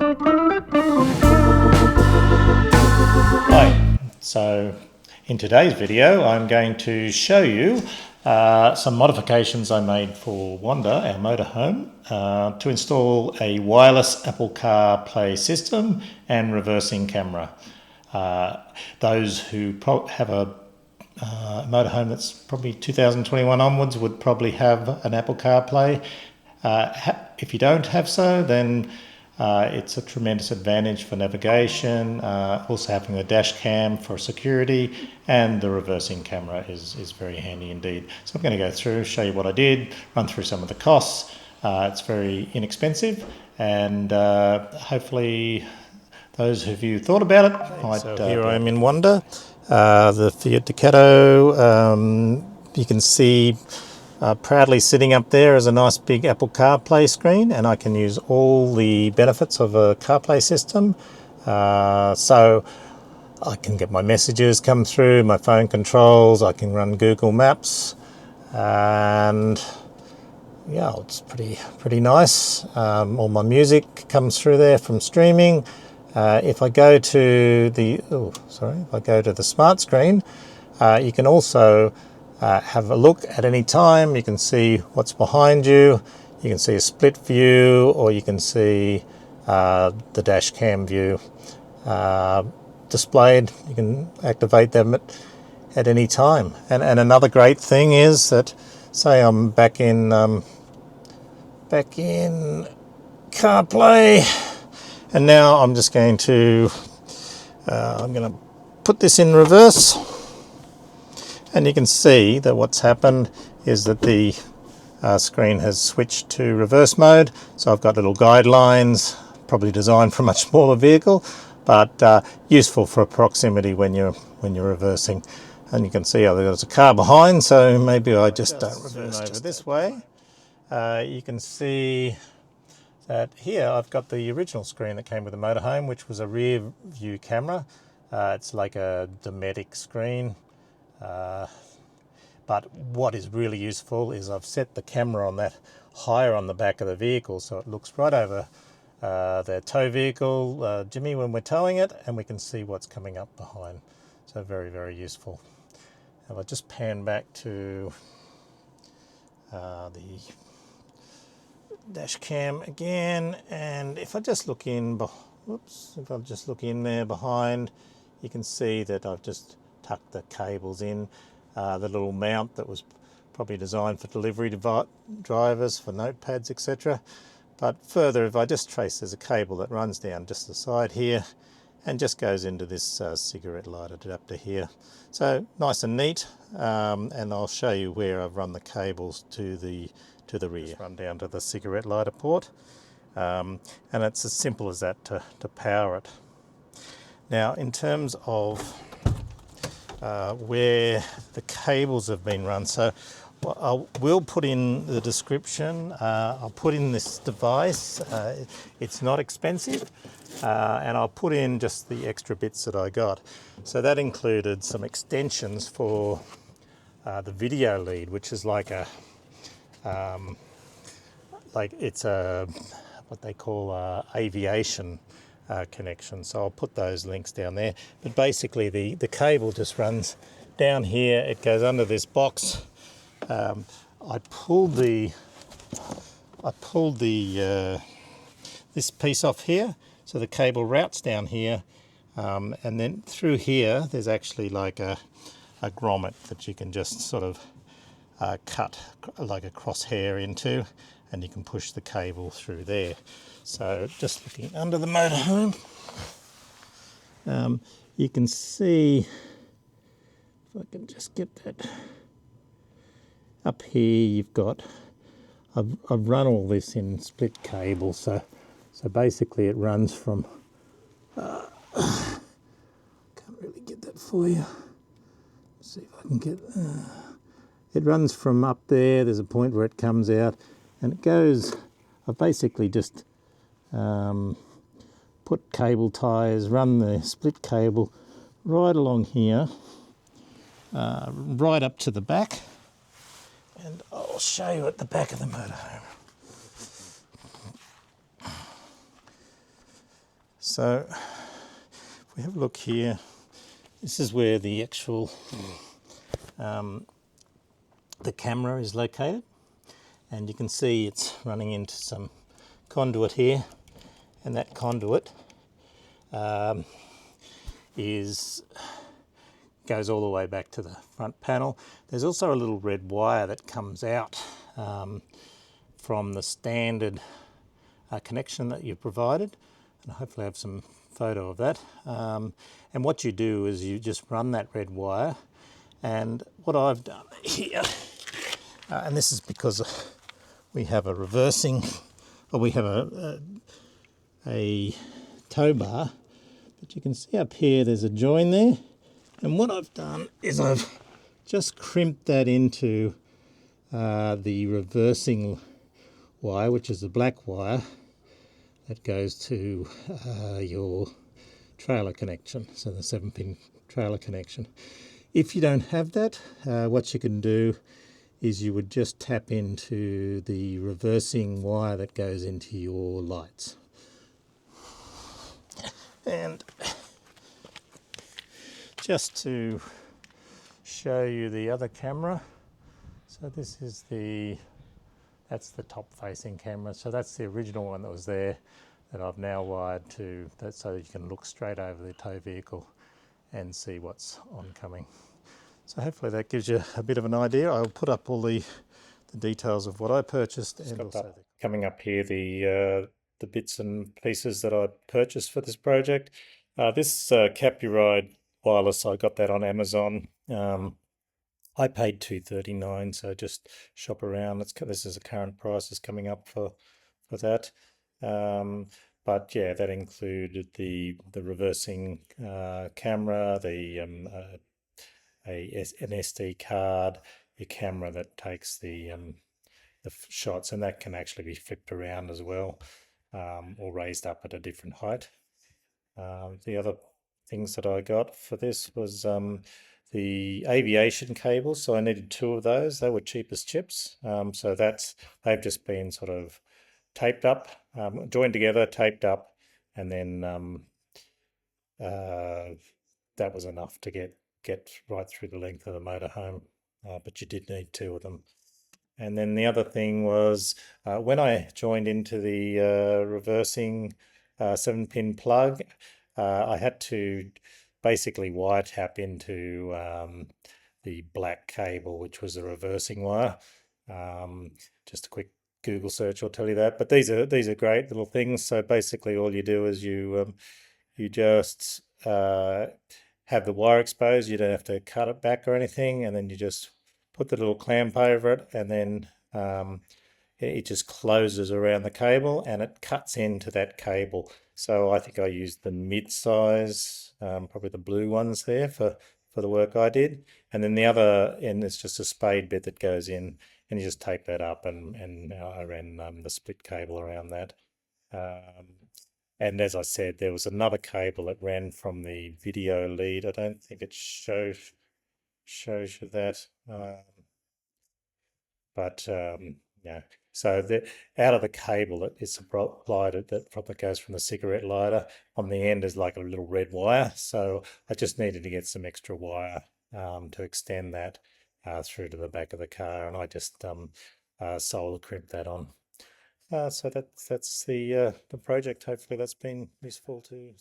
Hi, so in today's video I'm going to show you some modifications I made for Wanda, our motorhome, to install a wireless Apple CarPlay system and reversing camera. Those who have a motorhome that's probably 2021 onwards would probably have an Apple CarPlay. If you don't have so, then it's a tremendous advantage for navigation, also having the Dashcam for security, and the reversing camera is very handy indeed. So I'm going to go through, show you what I did, run through some of the costs. It's very inexpensive, and hopefully those of you thought about it might... So here I am in Wanda, the Fiat Ducato. You can see proudly sitting up there is a nice big Apple CarPlay screen, and I can use all the benefits of a CarPlay system. So I can get my messages come through, my phone controls, I can run Google Maps, and yeah, it's pretty nice. All my music comes through there from streaming. If I go to the smart screen, you can also have a look at any time. You can see what's behind you. You can see a split view, or you can see the dash cam view displayed. You can activate them at any time. And another great thing is that, say I'm back in CarPlay, and now I'm just going to put this in reverse. And you can see that what's happened is that the screen has switched to reverse mode. So I've got little guidelines, probably designed for a much smaller vehicle, but useful for proximity when you're reversing. And you can see there's a car behind, so maybe I just don't reverse over this way. You can see that here I've got the original screen that came with the motorhome, which was a rear view camera. It's like a Dometic screen. But what is really useful is I've set the camera on that higher on the back of the vehicle, so it looks right over the tow vehicle, Jimmy, when we're towing it, and we can see what's coming up behind. So very, very useful. If I just pan back to the dash cam again, and if I just look in, if I just look in there behind, you can see that I've just tucked the cables in, the little mount that was probably designed for delivery drivers, for notepads, etc. But further, if I just trace, there's a cable that runs down just the side here and just goes into this cigarette lighter adapter here. So nice and neat, and I'll show you where I've run the cables to the rear. Just run down to the cigarette lighter port, and it's as simple as that to power it. Now, in terms of where the cables have been run, so I will put in the description. I'll put in this device. It's not expensive, and I'll put in just the extra bits that I got. So that included some extensions for the video lead, which is like it's a what they call aviation connection. So I'll put those links down there. But basically the cable just runs down here. It goes under this box. I pulled this piece off here, so the cable routes down here, and then through here there's actually like a grommet that you can just sort of cut like a crosshair into, and you can push the cable through there. So just looking under the motorhome, you can see, if I can just get that up here, you've got, I've run all this in split cable, so basically it runs from, can't really get that for you. Let's see if I can get, it runs from up there, there's a point where it comes out, and it goes, I've basically just put cable ties, run the split cable right along here, right up to the back, and I'll show you at the back of the motorhome. So if we have a look here, this is where the actual the camera is located, and you can see it's running into some conduit here, and that conduit goes all the way back to the front panel. There's also a little red wire that comes out from the standard connection that you provided, and hopefully I have some photo of that. And what you do is you just run that red wire, and what I've done here, and this is because we have a reversing, or we have a tow bar, but you can see up here there's a join there, and what I've done is I've just crimped that into the reversing wire, which is the black wire that goes to your trailer connection, so the 7-pin trailer connection. If you don't have that, what you can do is you would just tap into the reversing wire that goes into your lights. And just to show you the other camera, so this is that's the top facing camera, so that's the original one that was there that I've now wired to that, so that you can look straight over the tow vehicle and see what's oncoming. So hopefully that gives you a bit of an idea. I'll put up all the details of what I purchased, and also coming up here the bits and pieces that I purchased for this project. This Capuride Wireless, I got that on Amazon. I paid $2.39, so just shop around. This is the current price is coming up for that. But yeah, that included the reversing camera, an SD card, your camera that takes the shots, and that can actually be flipped around as well, or raised up at a different height. The other things that I got for this was the aviation cables, so I needed 2 of those. They were cheap as chips, so they've just been sort of taped up, joined together, taped up, and then that was enough to get right through the length of the motorhome, but you did need 2 of them. And then the other thing was when I joined into the reversing 7-pin plug, I had to basically wire tap into the black cable, which was the reversing wire. Just a quick Google search will tell you that. But these are great little things. So basically, all you do is you just have the wire exposed. You don't have to cut it back or anything, and then you just put the little clamp over it, and then it just closes around the cable and it cuts into that cable. So I think I used the mid-size, probably the blue ones there for the work I did. And then the other end is just a spade bit that goes in, and you just tape that up, and I ran the split cable around that. And as I said, there was another cable that ran from the video lead. I don't think it shows you that. Yeah, so out of the cable that is supplied, that goes from the cigarette lighter, on the end is like a little red wire. So I just needed to get some extra wire to extend that through to the back of the car, and I just solder crimped that on. So that's the project. Hopefully that's been useful to.